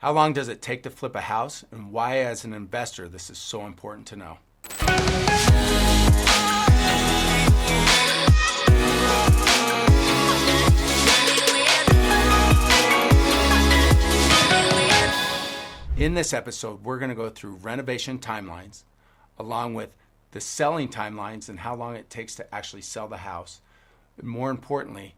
How long does it take to flip a house, and why as an investor this is so important to know? In this episode, we're going to go through renovation timelines, along with the selling timelines and how long it takes to actually sell the house. And more importantly,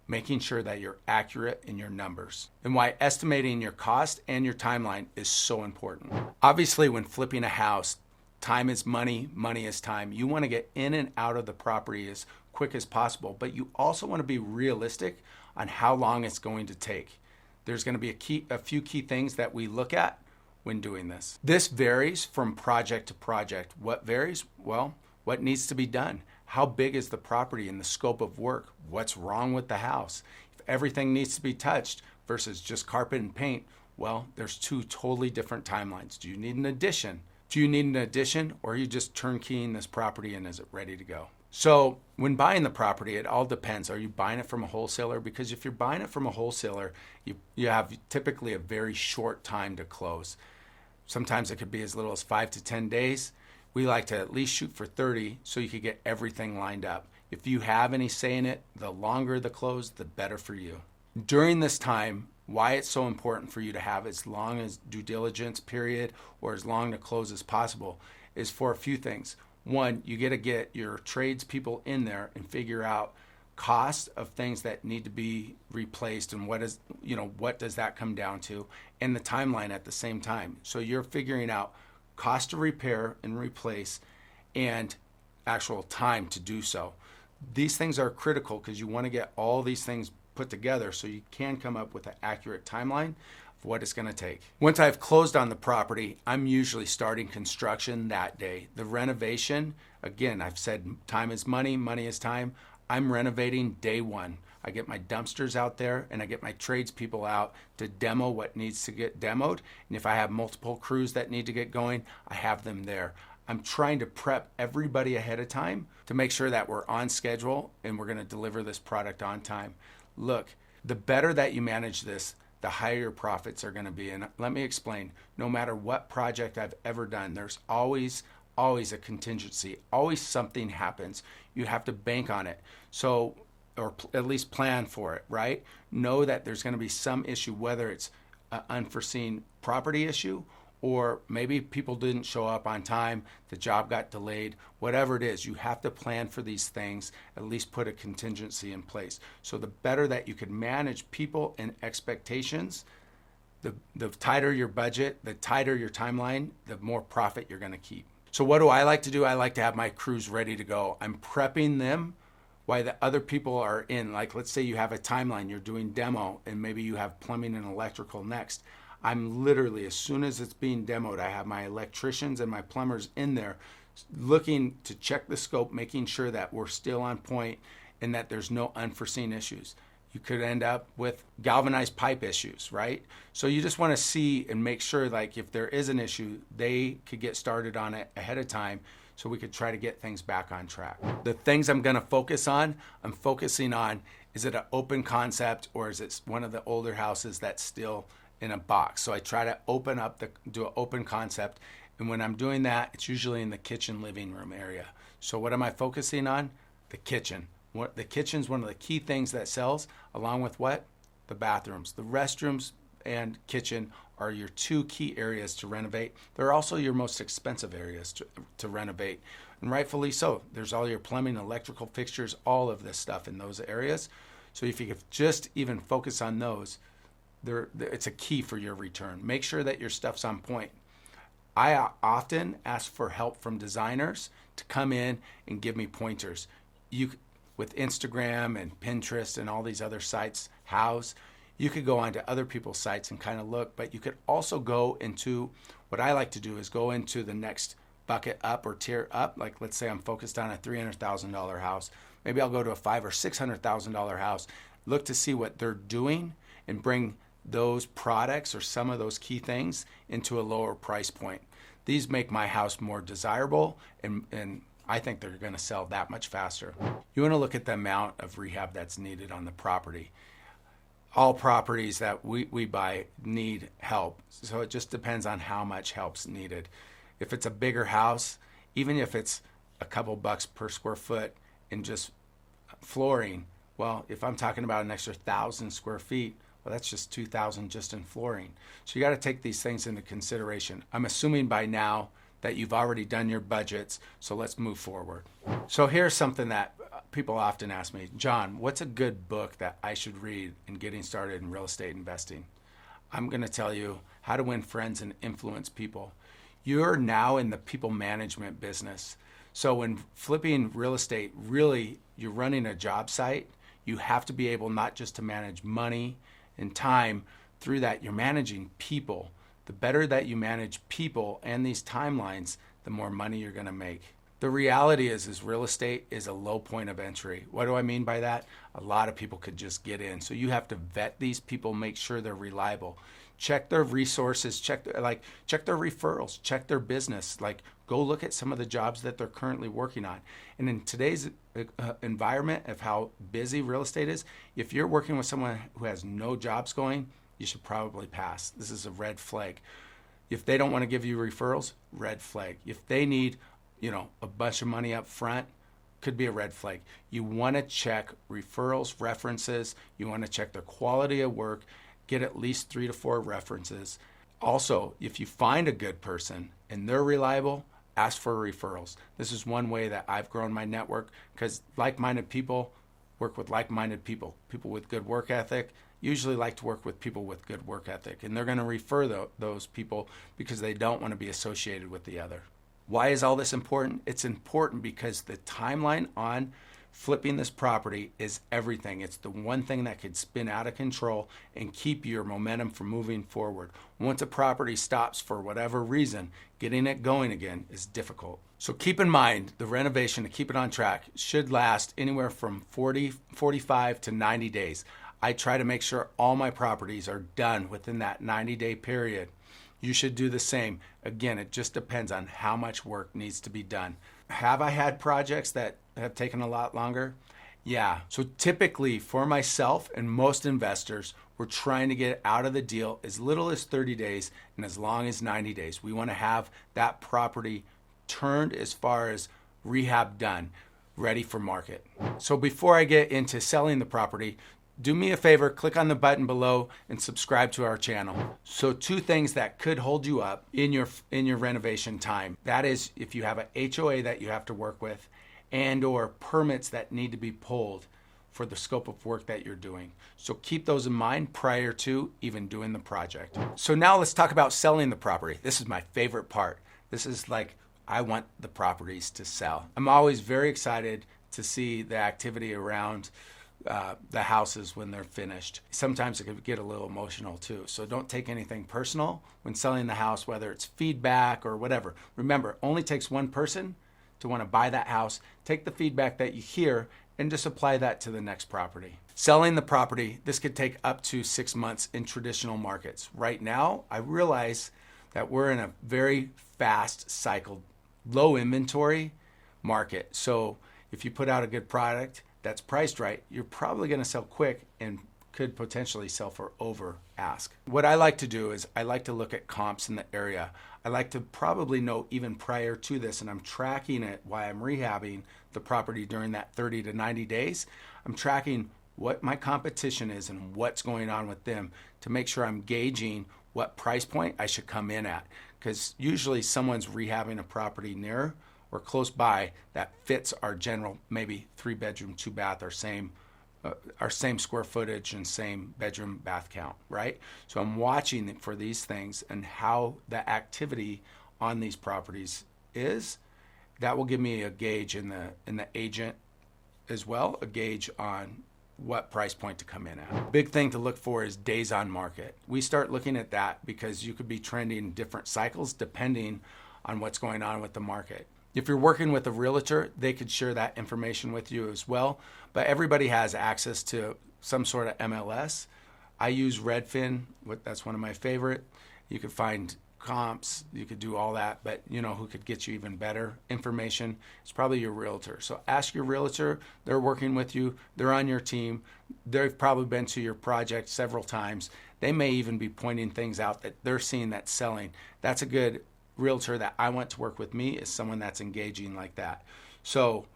making sure that you're accurate in your numbers, and why estimating your cost and your timeline is so important. Obviously, when flipping a house, time is money, money is time. You want to get in and out of the property as quick as possible, but you also want to be realistic on how long it's going to take. There's going to be a few key things that we look at when doing this. This varies from project to project. What varies? Well, what needs to be done? How big is the property and the scope of work? What's wrong with the house? If everything needs to be touched versus just carpet and paint, well, there's two totally different timelines. Do you need an addition? Do you need an addition, or are you just turnkeying this property and is it ready to go? So when buying the property, it all depends. Are you buying it from a wholesaler? Because if you're buying it from a wholesaler, you have typically a very short time to close. Sometimes it could be as little as 5 to 10 days. We like to at least shoot for 30 so you could get everything lined up. If you have any say in it, the longer the close, the better for you. During this time, why it's so important for you to have as long as due diligence period or as long to close as possible is for a few things. One, you get to get your tradespeople in there and figure out cost of things that need to be replaced and what does that come down to, and the timeline at the same time. So you're figuring out cost to repair and replace and actual time to do so. These things are critical because you want to get all these things put together so you can come up with an accurate timeline of what it's going to take. Once I've closed on the property, I'm usually starting construction that day. The renovation, again, I've said time is money, money is time. I'm renovating day one. I get my dumpsters out there and I get my tradespeople out to demo what needs to get demoed. And if I have multiple crews that need to get going, I have them there. I'm trying to prep everybody ahead of time to make sure that we're on schedule and we're going to deliver this product on time. Look, the better that you manage this, the higher your profits are going to be. And let me explain, no matter what project I've ever done, there's always a contingency. Always something happens. You have to bank on it. So, or at least plan for it, right? Know that there's going to be some issue, whether it's an unforeseen property issue or maybe people didn't show up on time, the job got delayed, whatever it is. You have to plan for these things, at least put a contingency in place. So the better that you can manage people and expectations, the tighter your budget, the tighter your timeline, the more profit you're going to keep. So what do I like to do? I like to have my crews ready to go. I'm prepping them while the other people are in. Like, let's say you have a timeline, you're doing demo, and maybe you have plumbing and electrical next. I'm literally, as soon as it's being demoed, I have my electricians and my plumbers in there looking to check the scope, making sure that we're still on point and that there's no unforeseen issues. You could end up with galvanized pipe issues, right? So you just want to see and make sure, like, if there is an issue, they could get started on it ahead of time so we could try to get things back on track. The things I'm going to focus on, I'm focusing on, is it an open concept or is it one of the older houses that's still in a box? So I try to do an open concept. And when I'm doing that, it's usually in the kitchen living room area. So what am I focusing on? The kitchen. The kitchen's one of the key things that sells, along with what? The bathrooms. The restrooms and kitchen are your two key areas to renovate. They're also your most expensive areas to renovate, and rightfully so. There's all your plumbing, electrical fixtures, all of this stuff in those areas. So if you could just even focus on those, it's a key for your return. Make sure that your stuff's on point. I often ask for help from designers to come in and give me pointers. With Instagram and Pinterest and all these other sites, you could go onto other people's sites and kind of look, but you could also go into, what I like to do is go into the next bucket up or tier up. Like, let's say I'm focused on a $300,000 house. Maybe I'll go to a $500,000 or $600,000 house, look to see what they're doing and bring those products or some of those key things into a lower price point. These make my house more desirable, and I think they're going to sell that much faster. You want to look at the amount of rehab that's needed on the property. all properties that we buy need help. So it just depends on how much help's needed. If it's a bigger house, even if it's a couple bucks per square foot in just flooring, well, if I'm talking about an extra 1,000 square feet, well, that's just 2,000 just in flooring. So you got to take these things into consideration. I'm assuming by now that you've already done your budgets, so let's move forward. So here's something that people often ask me, John, what's a good book that I should read in getting started in real estate investing? I'm going to tell you How to Win Friends and Influence People. You're now in the people management business. So when flipping real estate, really, you're running a job site, you have to be able not just to manage money and time. Through that, you're managing people. The better that you manage people and these timelines, the more money you're going to make. The reality is real estate is a low point of entry. What do I mean by that? A lot of people could just get in. So you have to vet these people, make sure they're reliable. Check their resources, check their referrals, check their business. Like, go look at some of the jobs that they're currently working on. And in today's environment of how busy real estate is, if you're working with someone who has no jobs going, you should probably pass. This is a red flag. If they don't want to give you referrals, red flag. If they need, a bunch of money up front, could be a red flag. You want to check referrals, references. You want to check their quality of work. Get at least 3 to 4 references. Also, if you find a good person and they're reliable, ask for referrals. This is one way that I've grown my network, because like-minded people work with like-minded people. People with good work ethic usually like to work with people with good work ethic, and they're going to refer those people because they don't want to be associated with the other. Why is all this important? It's important because the timeline on flipping this property is everything. It's the one thing that could spin out of control and keep your momentum from moving forward. Once a property stops for whatever reason, getting it going again is difficult. So keep in mind, the renovation to keep it on track should last anywhere from 45 to 90 days. I try to make sure all my properties are done within that 90-day period. You should do the same. Again, it just depends on how much work needs to be done. Have I had projects that have taken a lot longer? Yeah. So typically for myself and most investors, we're trying to get out of the deal as little as 30 days and as long as 90 days. We want to have that property turned as far as rehab done, ready for market. So before I get into selling the property, do me a favor, click on the button below and subscribe to our channel. So 2 things that could hold you up in your renovation time. That is, if you have a HOA that you have to work with and or permits that need to be pulled for the scope of work that you're doing. So keep those in mind prior to even doing the project. So now let's talk about selling the property. This is my favorite part. This is like, I want the properties to sell. I'm always very excited to see the activity around the houses when they're finished. Sometimes it can get a little emotional too. So don't take anything personal when selling the house, whether it's feedback or whatever. Remember, it only takes one person to want to buy that house. Take the feedback that you hear and just apply that to the next property. Selling the property, this could take up to 6 months in traditional markets. Right now, I realize that we're in a very fast cycle, low inventory market. So if you put out a good product that's priced right, you're probably going to sell quick and could potentially sell for over ask. What I like to do is I like to look at comps in the area. I like to probably know even prior to this, and I'm tracking it while I'm rehabbing the property during that 30 to 90 days. I'm tracking what my competition is and what's going on with them to make sure I'm gauging what price point I should come in at. Because usually someone's rehabbing a property near or close by that fits our general, maybe 3-bedroom, 2-bath, our same square footage and same bedroom bath count, right? So I'm watching for these things and how the activity on these properties is. That will give me a gauge in the agent as well, a gauge on what price point to come in at. Big thing to look for is days on market. We start looking at that because you could be trending different cycles depending on what's going on with the market. If you're working with a realtor, they could share that information with you as well. But everybody has access to some sort of MLS. I use Redfin. That's one of my favorite. You can find comps, you could do all that, but you know who could get you even better information? It's probably your realtor. So ask your realtor. They're working with you. They're on your team. They've probably been to your project several times. They may even be pointing things out that they're seeing that's selling. That's a good realtor that I want to work with me, is someone that's engaging like that. So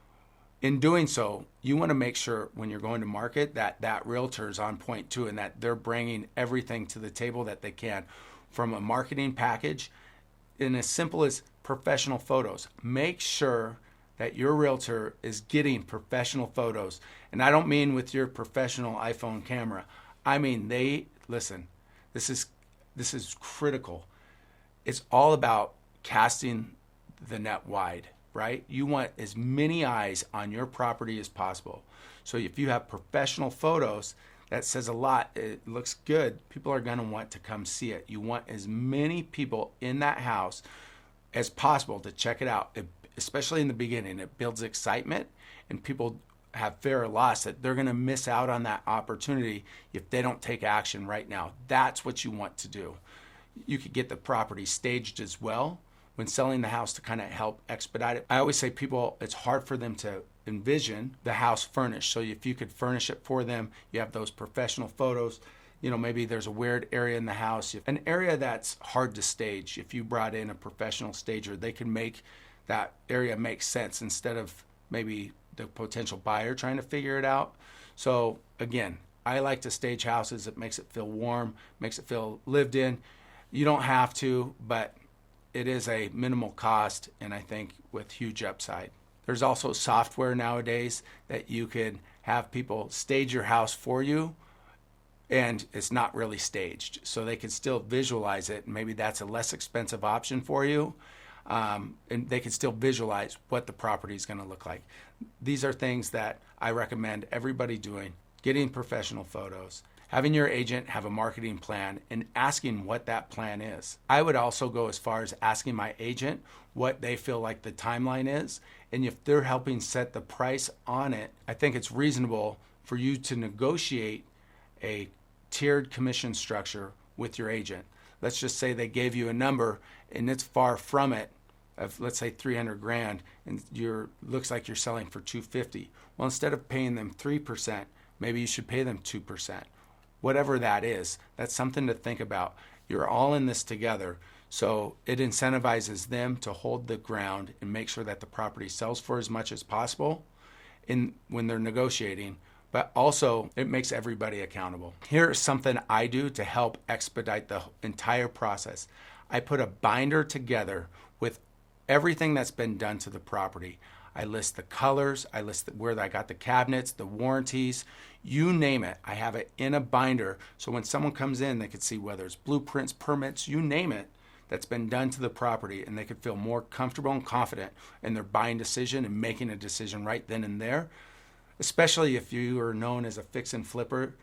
in doing so, you want to make sure when you're going to market that that realtor is on point too, and that they're bringing everything to the table that they can, from a marketing package in as simple as professional photos. Make sure that your realtor is getting professional photos. And I don't mean with your professional iPhone camera. I mean, listen, this is critical. It's all about casting the net wide, right? You want as many eyes on your property as possible. So if you have professional photos, that says a lot. It looks good. People are going to want to come see it. You want as many people in that house as possible to check it out, especially in the beginning. It builds excitement, and people have fear or loss that they're going to miss out on that opportunity if they don't take action right now. That's what you want to do. You could get the property staged as well when selling the house to kind of help expedite it. I always say people, it's hard for them to envision the house furnished. So if you could furnish it for them, you have those professional photos. You know, maybe there's a weird area in the house, an area that's hard to stage. If you brought in a professional stager, they can make that area make sense instead of maybe the potential buyer trying to figure it out. So again, I like to stage houses. It makes it feel warm, makes it feel lived in. You don't have to, but it is a minimal cost, and I think with huge upside. There's also software nowadays that you can have people stage your house for you, and it's not really staged. So they can still visualize it, and maybe that's a less expensive option for you. And they can still visualize what the property is going to look like. These are things that I recommend everybody doing: getting professional photos, having your agent have a marketing plan, and asking what that plan is. I would also go as far as asking my agent what they feel like the timeline is, and if they're helping set the price on it, I think it's reasonable for you to negotiate a tiered commission structure with your agent. Let's just say they gave you a number and it's far from it, of let's say 300 grand, and looks like you're selling for 250. Well, instead of paying them 3%, maybe you should pay them 2%. Whatever that is, that's something to think about. You're all in this together, so it incentivizes them to hold the ground and make sure that the property sells for as much as possible when they're negotiating, but also it makes everybody accountable. Here's something I do to help expedite the entire process. I put a binder together with everything that's been done to the property. I list the colors, I list where I got the cabinets, the warranties, you name it. I have it in a binder, so when someone comes in, they could see whether it's blueprints, permits, you name it, that's been done to the property, and they could feel more comfortable and confident in their buying decision and making a decision right then and there. Especially if you are known as a fix and flipper,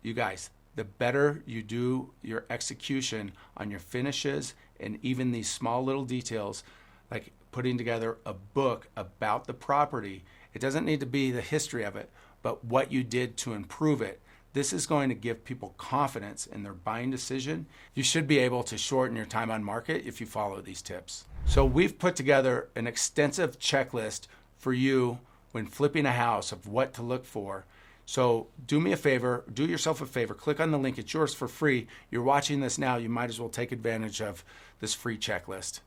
you guys, the better you do your execution on your finishes and even these small little details, like putting together a book about the property. It doesn't need to be the history of it, but what you did to improve it. This is going to give people confidence in their buying decision. You should be able to shorten your time on market if you follow these tips. So we've put together an extensive checklist for you when flipping a house of what to look for. So do me a favor, do yourself a favor, click on the link. It's yours for free. You're watching this now, you might as well take advantage of this free checklist.